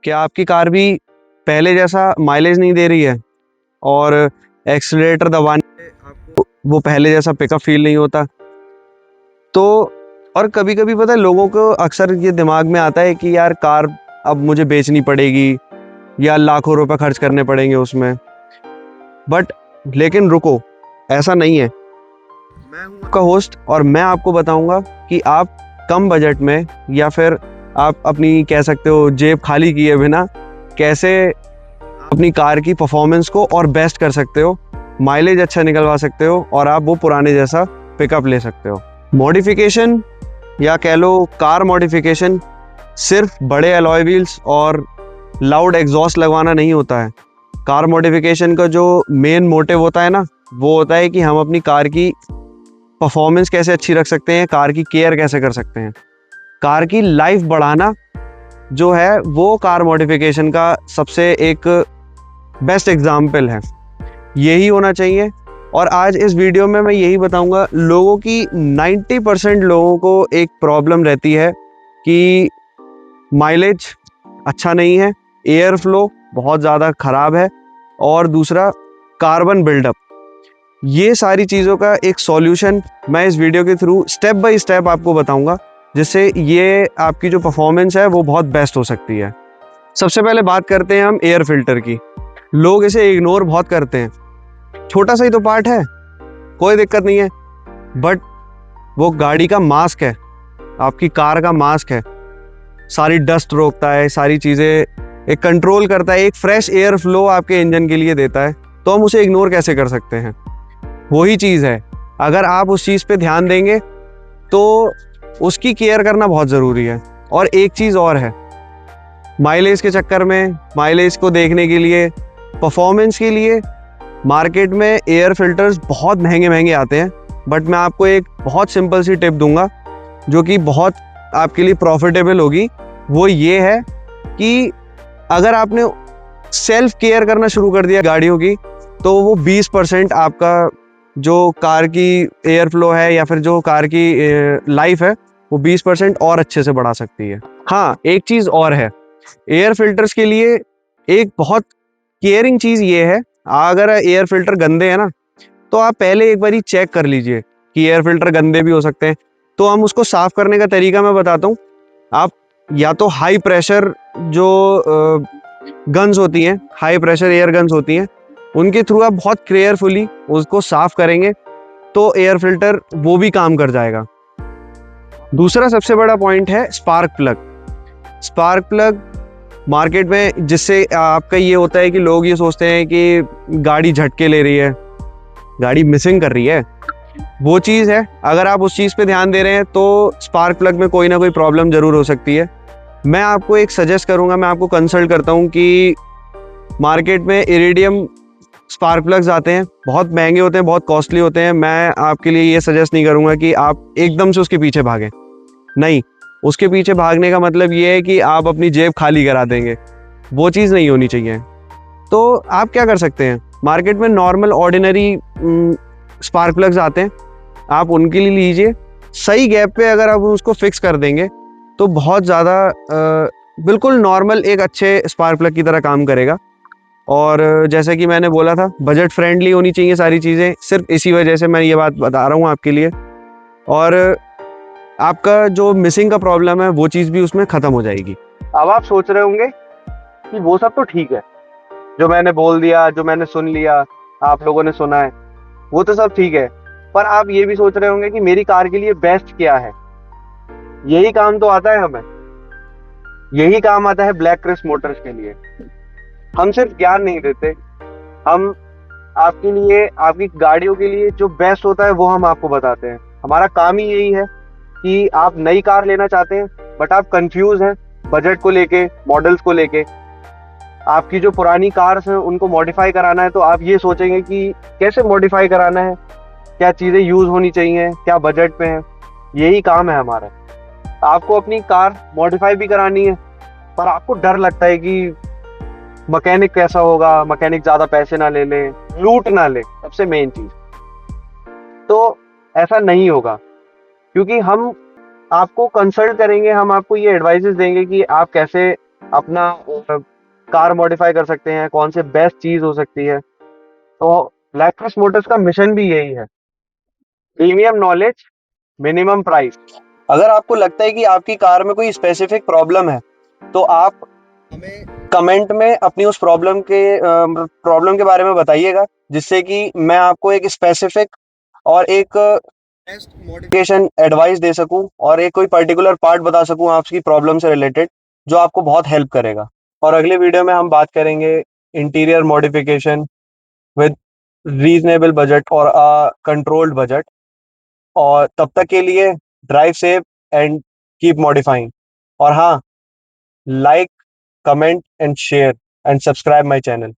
क्या आपकी कार भी पहले जैसा माइलेज नहीं दे रही है और एक्सीलरेटर दबाने पे आपको वो पहले जैसा पिकअप फील नहीं होता? तो और कभी कभी पता है लोगों को अक्सर ये दिमाग में आता है कि यार कार अब मुझे बेचनी पड़ेगी या लाखों रुपए खर्च करने पड़ेंगे उसमें। बट लेकिन रुको, ऐसा नहीं है। मैं हूं आपका होस्ट और मैं आपको बताऊंगा कि आप कम बजट में या फिर आप अपनी कह सकते हो जेब खाली किए बिना कैसे अपनी कार की परफॉर्मेंस को और बेस्ट कर सकते हो, माइलेज अच्छा निकलवा सकते हो और आप वो पुराने जैसा पिकअप ले सकते हो। मॉडिफिकेशन या कह लो कार मॉडिफिकेशन सिर्फ बड़े अलॉय व्हील्स और लाउड एग्जॉस्ट लगवाना नहीं होता है। कार मॉडिफिकेशन का जो मेन मोटिव होता है ना, वो होता है कि हम अपनी कार की परफॉर्मेंस कैसे अच्छी रख सकते हैं, कार की केयर कैसे कर सकते हैं। कार की लाइफ बढ़ाना जो है वो कार मॉडिफिकेशन का सबसे एक बेस्ट एग्जाम्पल है। यही होना चाहिए। और आज इस वीडियो में मैं यही बताऊंगा। लोगों की 90% लोगों को एक प्रॉब्लम रहती है कि माइलेज अच्छा नहीं है, एयर फ्लो बहुत ज़्यादा ख़राब है और दूसरा कार्बन बिल्डअप। ये सारी चीज़ों का एक सॉल्यूशन मैं इस वीडियो के थ्रू स्टेप बाय स्टेप आपको बताऊंगा, जिससे ये आपकी जो परफॉर्मेंस है वो बहुत बेस्ट हो सकती है। सबसे पहले बात करते हैं हम एयर फिल्टर की। लोग इसे इग्नोर बहुत करते हैं। छोटा सा ही तो पार्ट है, कोई दिक्कत नहीं है, बट वो गाड़ी का मास्क है, आपकी कार का मास्क है। सारी डस्ट रोकता है, सारी चीज़ें एक कंट्रोल करता है, एक फ्रेश एयर फ्लो आपके इंजन के लिए देता है। तो हम उसे इग्नोर कैसे कर सकते हैं? वही चीज़ है, अगर आप उस चीज़ पे ध्यान देंगे तो उसकी केयर करना बहुत ज़रूरी है। और एक चीज़ और है, माइलेज के चक्कर में, माइलेज को देखने के लिए, परफॉर्मेंस के लिए मार्केट में एयर फिल्टर्स बहुत महंगे महंगे आते हैं। बट मैं आपको एक बहुत सिंपल सी टिप दूंगा जो कि बहुत आपके लिए प्रॉफिटेबल होगी। वो ये है कि अगर आपने सेल्फ केयर करना शुरू कर दिया गाड़ियों की, तो वो 20% आपका जो कार की एयर फ्लो है या फिर जो कार की लाइफ है वो 20% और अच्छे से बढ़ा सकती है। हाँ, एक चीज़ और है, एयर फिल्टर्स के लिए एक बहुत केयरिंग चीज़ ये है, अगर एयर फिल्टर गंदे हैं ना, तो आप पहले एक बारी चेक कर लीजिए कि एयर फिल्टर गंदे भी हो सकते हैं। तो हम उसको साफ करने का तरीका मैं बताता हूँ। आप या तो हाई प्रेशर जो गन्स होती हैं, हाई प्रेशर एयर गन्स होती हैं, उनके थ्रू आप बहुत केयरफुली उसको साफ करेंगे तो एयर फिल्टर वो भी काम कर जाएगा। दूसरा सबसे बड़ा पॉइंट है spark plug. Spark plug market में, जिससे आपका ये होता है कि लोग ये सोचते हैं कि गाड़ी झटके ले रही है, गाड़ी मिसिंग कर रही है, वो चीज़ है। अगर आप उस चीज़ पे ध्यान दे रहे हैं तो स्पार्क प्लग में कोई ना कोई प्रॉब्लम ज़रूर हो सकती है। मैं आपको एक सजेस्ट करूँगा, मैं आपको कंसल्ट करता हूँ कि मार्केट में इरिडियम स्पार्क प्लग्स आते हैं, बहुत महंगे होते हैं, बहुत कॉस्टली होते हैं। मैं आपके लिए ये सजेस्ट नहीं करूँगा कि आप एकदम से उसके पीछे भागें। नहीं, उसके पीछे भागने का मतलब ये है कि आप अपनी जेब खाली करा देंगे, वो चीज़ नहीं होनी चाहिए। तो आप क्या कर सकते हैं, मार्केट में नॉर्मल ऑर्डिनरी स्पार्क प्लग्स आते हैं, आप उनके लिए लीजिए। सही गैप पे अगर आप उसको फिक्स कर देंगे तो बहुत ज़्यादा बिल्कुल नॉर्मल एक अच्छे स्पार्क प्लग की तरह काम करेगा। और जैसे कि मैंने बोला था, बजट फ्रेंडली होनी चाहिए सारी चीज़ें, सिर्फ इसी वजह से मैं ये बात बता रहा हूँ आपके लिए। और आपका जो मिसिंग का प्रॉब्लम है वो चीज़ भी उसमें ख़त्म हो जाएगी। अब आप सोच रहे होंगे कि वो सब तो ठीक है, जो मैंने बोल दिया, जो मैंने सुन लिया, आप लोगों ने सुना है, वो तो सब ठीक है। पर आप ये भी सोच रहे होंगे कि मेरी कार के लिए बेस्ट क्या है। यही काम तो आता है हमें, यही काम आता है ब्लैक क्रिस मोटर्स के लिए। हम सिर्फ ज्ञान नहीं देते, हम आपके लिए, आपकी गाड़ियों के लिए जो बेस्ट होता है वो हम आपको बताते हैं। हमारा काम ही यही है कि आप नई कार लेना चाहते हैं बट आप कंफ्यूज हैं बजट को लेके, मॉडल्स को लेके। आपकी जो पुरानी कार्स हैं उनको मॉडिफाई कराना है, तो आप ये सोचेंगे कि कैसे मॉडिफाई कराना है, क्या चीज़ें यूज़ होनी चाहिए, क्या बजट पे है। यही काम है हमारा। आपको अपनी कार मॉडिफाई भी करानी है पर आपको डर लगता है कि मैकेनिक कैसा होगा, मैकेनिक ज़्यादा पैसे ना ले ले, लूट ना ले, सबसे मेन चीज़। तो ऐसा नहीं होगा, क्योंकि हम आपको कंसल्ट करेंगे, हम आपको ये एडवाइजेस देंगे कि आप कैसे अपना कार मॉडिफाई कर सकते हैं, कौन से बेस्ट चीज हो सकती है। तो ब्लैकफिश मोटर्स का मिशन भी यही है, प्रीमियम नॉलेज, मिनिमम प्राइस। अगर आपको लगता है कि आपकी कार में कोई स्पेसिफिक प्रॉब्लम है, तो आप हमें कमेंट में अपनी उस प्रॉब्लम के बारे में बताइएगा, जिससे कि मैं आपको एक स्पेसिफिक और एक बेस्ट मॉडिफिकेशन एडवाइस दे सकूं, और एक कोई पर्टिकुलर पार्ट बता सकूं आपकी प्रॉब्लम से रिलेटेड, जो आपको बहुत हेल्प करेगा। और अगले वीडियो में हम बात करेंगे interior modification with reasonable budget और अ कंट्रोल्ड बजट। और तब तक के लिए drive safe and keep modifying. और हाँ, like, comment and share and subscribe my channel.